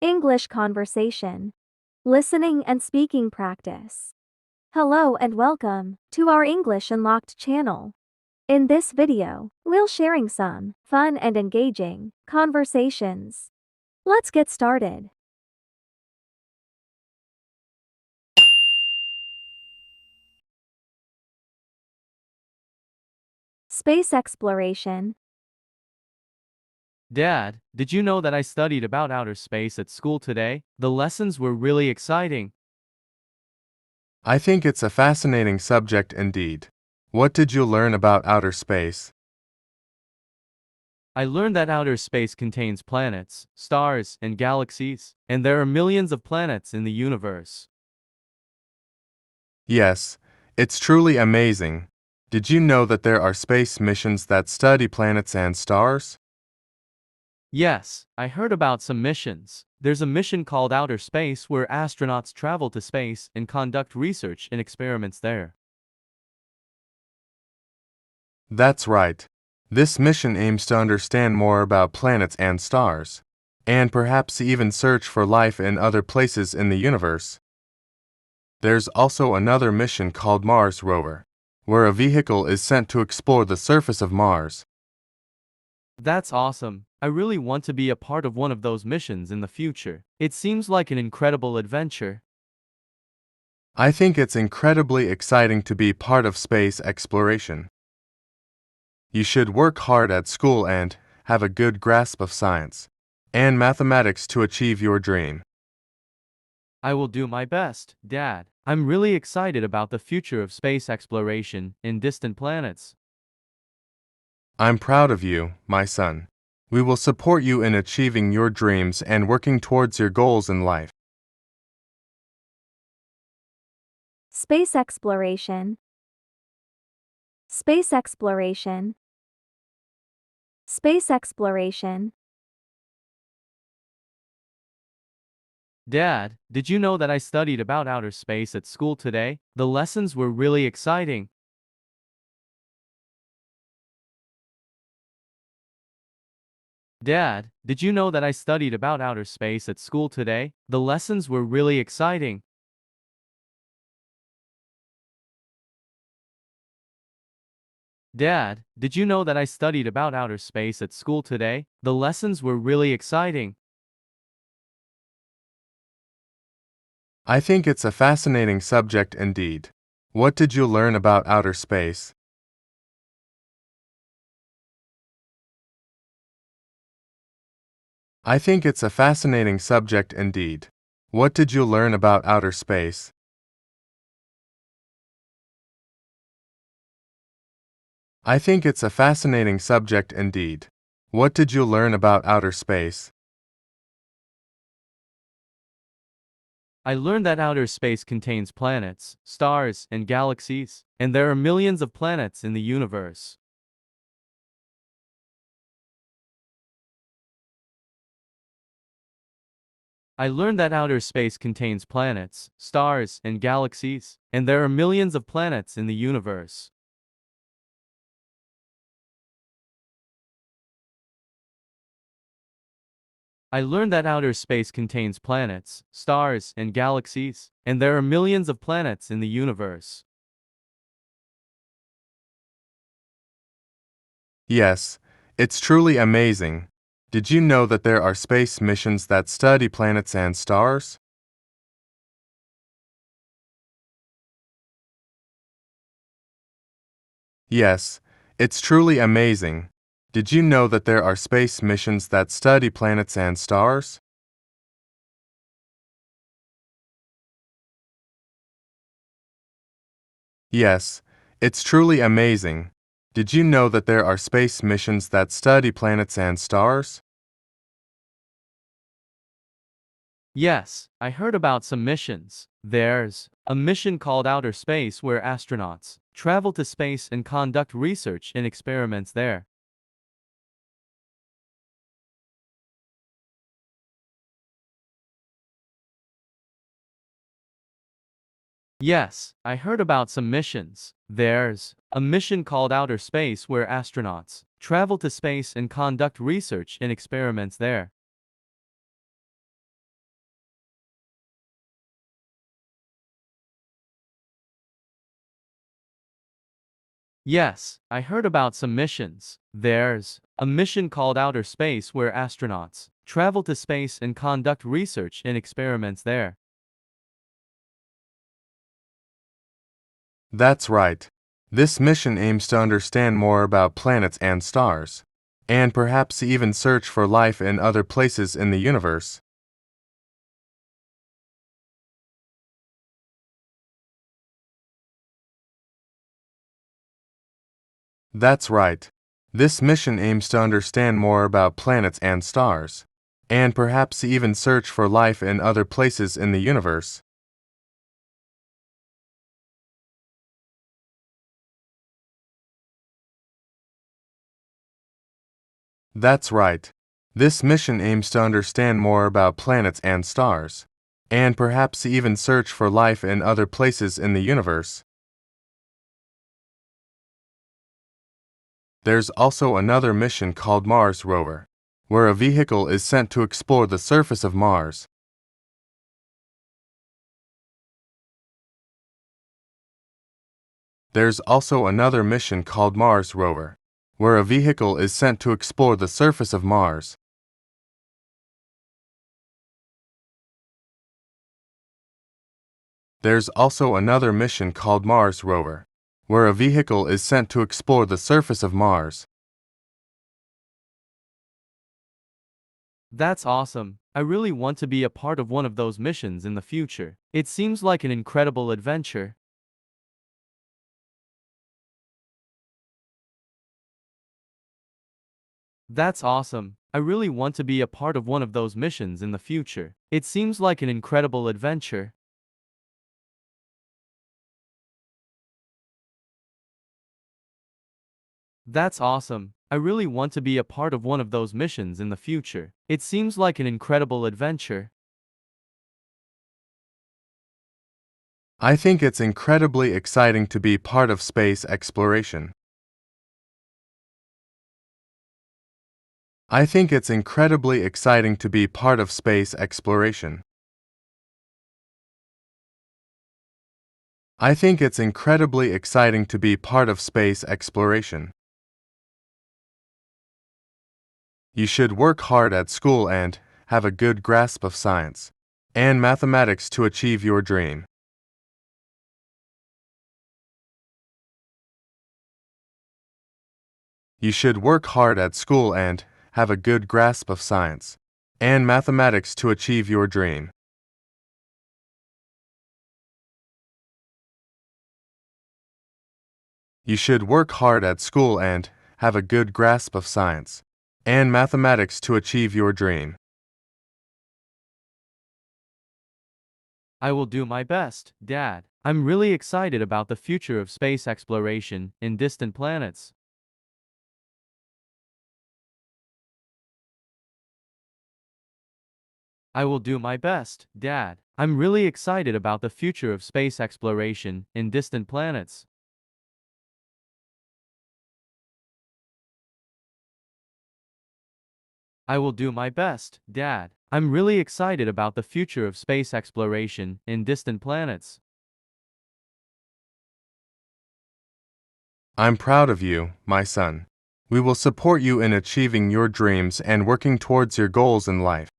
English conversation, listening and speaking practice. Hello and welcome to our English Unlocked channel. In this video, we'll sharing some fun and engaging conversations. Let's get started. Space exploration. Dad, did you know that I studied about outer space at school today? The lessons were really exciting. I think it's a fascinating subject indeed. What did you learn about outer space? I learned that outer space contains planets, stars, and galaxies, and there are millions of planets in the universe. Yes, it's truly amazing. Did you know that there are space missions that study planets and stars? Yes, I heard about some missions. There's a mission called Outer Space where astronauts travel to space and conduct research and experiments there. That's right. This mission aims to understand more about planets and stars, and perhaps even search for life in other places in the universe. There's also another mission called Mars rover, where a vehicle is sent to explore the surface of Mars. That's awesome. I really want to be a part of one of those missions in the future. It seems like an incredible adventure. I think it's incredibly exciting to be part of space exploration. You should work hard at school and have a good grasp of science and mathematics to achieve your dream. I will do my best, Dad. I'm really excited about the future of space exploration in distant planets. I'm proud of you, my son. We will support you in achieving your dreams and working towards your goals in life. Space exploration. Space exploration. Space exploration. Dad, did you know that I studied about outer space at school today? The lessons were really exciting. Dad, did you know that I studied about outer space at school today? The lessons were really exciting. Dad, did you know that I studied about outer space at school today? The lessons were really exciting. I think it's a fascinating subject indeed. What did you learn about outer space? I think it's a fascinating subject indeed. What did you learn about outer space? I think it's a fascinating subject indeed. What did you learn about outer space? I learned that outer space contains planets, stars, and galaxies, and there are millions of planets in the universe. I learned that outer space contains planets, stars, and galaxies, and there are millions of planets in the universe. I learned that outer space contains planets, stars, and galaxies, and there are millions of planets in the universe. Yes, it's truly amazing. Did you know that there are space missions that study planets and stars? Yes, it's truly amazing. Did you know that there are space missions that study planets and stars? Yes, it's truly amazing. Did you know that there are space missions that study planets and stars? Yes, I heard about some missions. There's a mission called Outer Space where astronauts travel to space and conduct research and experiments there. Yes, I heard about some missions. There's a mission called Outer Space where astronauts travel to space and conduct research and experiments there. Yes, I heard about some missions. There's a mission called outer space where astronauts travel to space and conduct research and experiments there. That's right. This mission aims to understand more about planets and stars, and perhaps even search for life in other places in the universe. That's right. This mission aims to understand more about planets and stars, and perhaps even search for life in other places in the universe. That's right. This mission aims to understand more about planets and stars, and perhaps even search for life in other places in the universe. There's also another mission called Mars rover, where a vehicle is sent to explore the surface of Mars. There's also another mission called Mars rover, where a vehicle is sent to explore the surface of Mars. There's also another mission called Mars rover, where a vehicle is sent to explore the surface of Mars. That's awesome. I really want to be a part of one of those missions in the future. It seems like an incredible adventure. That's awesome. I really want to be a part of one of those missions in the future. It seems like an incredible adventure. That's awesome. I really want to be a part of one of those missions in the future. It seems like an incredible adventure. I think it's incredibly exciting to be part of space exploration. I think it's incredibly exciting to be part of space exploration. I think it's incredibly exciting to be part of space exploration. You should work hard at school and have a good grasp of science and mathematics to achieve your dream. You should work hard at school and have a good grasp of science and mathematics to achieve your dream. You should work hard at school and have a good grasp of science and mathematics to achieve your dream. I will do my best, Dad. I'm really excited about the future of space exploration in distant planets. I will do my best, Dad. I'm really excited about the future of space exploration in distant planets. I will do my best, Dad. I'm really excited about the future of space exploration in distant planets. I'm proud of you, my son. We will support you in achieving your dreams and working towards your goals in life.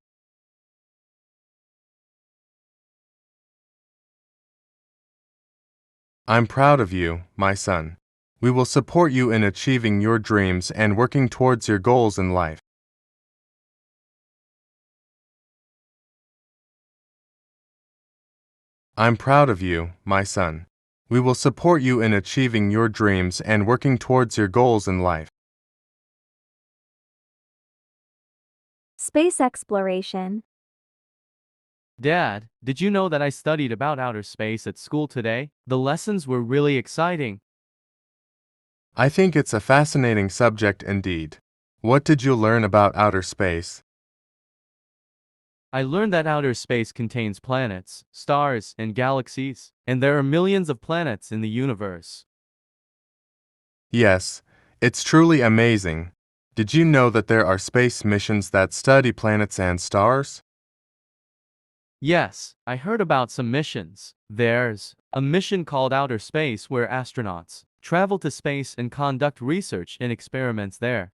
I'm proud of you, my son. We will support you in achieving your dreams and working towards your goals in life. I'm proud of you, my son. We will support you in achieving your dreams and working towards your goals in life. Space exploration. Dad, did you know that I studied about outer space at school today? The lessons were really exciting. I think it's a fascinating subject indeed. What did you learn about outer space? I learned that outer space contains planets, stars, and galaxies, and there are millions of planets in the universe. Yes, it's truly amazing. Did you know that there are space missions that study planets and stars? Yes, I heard about some missions. There's a mission called outer space where astronauts travel to space and conduct research and experiments there.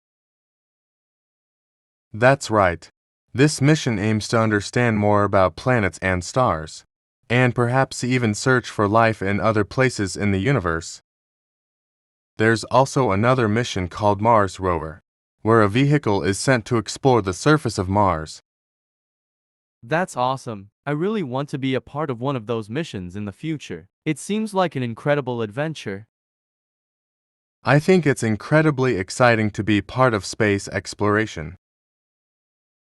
That's right. This mission aims to understand more about planets and stars, and perhaps even search for life in other places in the universe. There's also another mission called Mars rover, where a vehicle is sent to explore the surface of Mars. That's awesome. I really want to be a part of one of those missions in the future. It seems like an incredible adventure. I think it's incredibly exciting to be part of space exploration.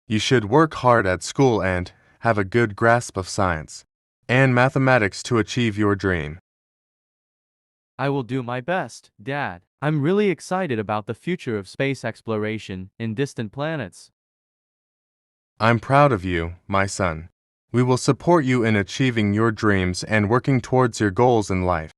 You should work hard at school and have a good grasp of science and mathematics to achieve your dream. I will do my best, Dad. I'm really excited about the future of space exploration in distant planets. I'm proud of you, my son. We will support you in achieving your dreams and working towards your goals in life.